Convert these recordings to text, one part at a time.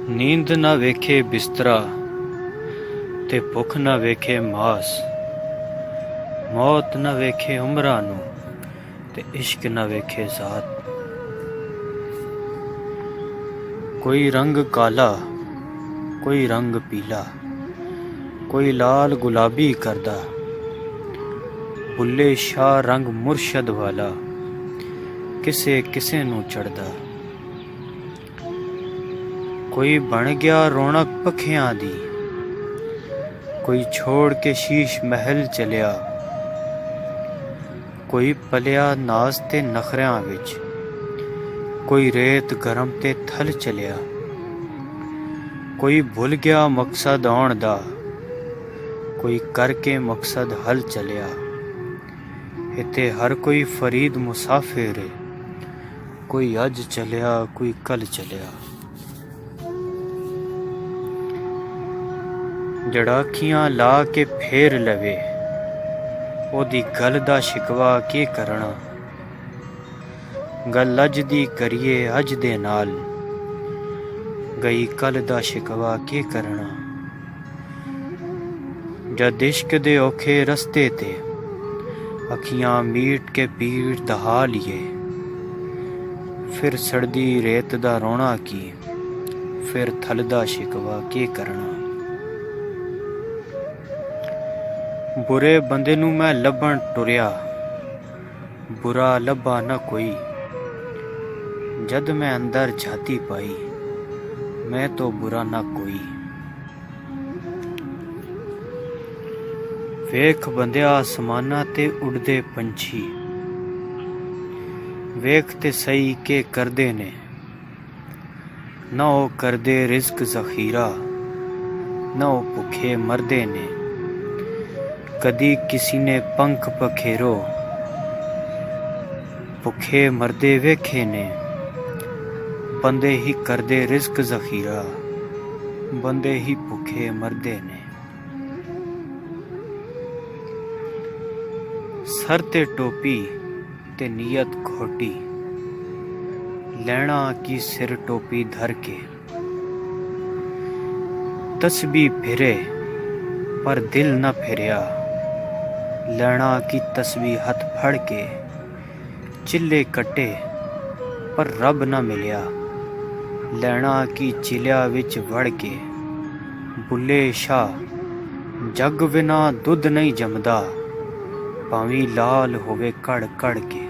नींद न वेखे बिस्तरा ते भुख न वेखे मास, मौत न वेखे उमरां नूं ते इश्क न वेखे ज़ात। कोई रंग काला कोई रंग पीला, कोई लाल गुलाबी करदा, बुल्ले शाह रंग मुरशद वाला किसे किसे नूं चढ़दा। कोई बन गया रौनक पखियां दी, कोई छोड़ के शीश महल चलिया, कोई पलिया नाज ते नखरियां विच, कोई रेत गरम ते थल चलिया। कोई भुल गया मकसद आउण दा, कोई करके मकसद हल चलिया। इत्थे हर कोई फरीद मुसाफिर है, कोई अज चलिया कोई कल चलिया। जड़ा अखियां ला के फेर लवे, ओदी गल दा शिकवा के करना। गल अज दी करिए अज दे नाल, गई कल दा शिकवा के करना। जद इश्क दे औखे रस्ते ते अखियां मीट के पीड़ दहा लिए, फिर सड़दी रेत दा रोना की, फिर थल दा शिकवा के करना। बुरे बंदे नूं मैं लभण टुरिया, बुरा लभा न कोई। जद मैं अंदर झाती पाई, मैं तो बुरा न कोई। वेख बंदिया आसमाना ते उड़दे पंछी, वेख ते सही के करदे ने। ना ओ करदे रिज़्क ज़ख़ीरा, ना ओ भुखे मरदे ने। कदी किसी ने पंख पखेरो, भुखे मरदे वेखे ने। बंदे ही करदे रिज़्क ज़ख़ीरा, बंदे ही भुखे मरदे ने। सर ते टोपी ते नीयत खोटी, लैना की सिर टोपी धर के। तस्बीह फिरे पर दिल न फिरिया, लैना की तस्बीह हथ फड़ के। चिल्ले कट्टे पर रब न मिलिया, लैना की चिलिया विच वड़ के। बुल्ले शाह जग बिना दुध नहीं जमदा, भावी लाल होवे कड़ कड़ के।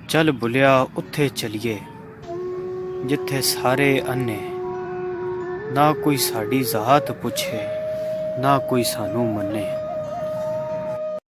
चल बुलिया उत्थे चलिए जिथे सारे अन्ने, ना कोई साड़ी ज़ात पुछे ना कोई सानू मन्ने।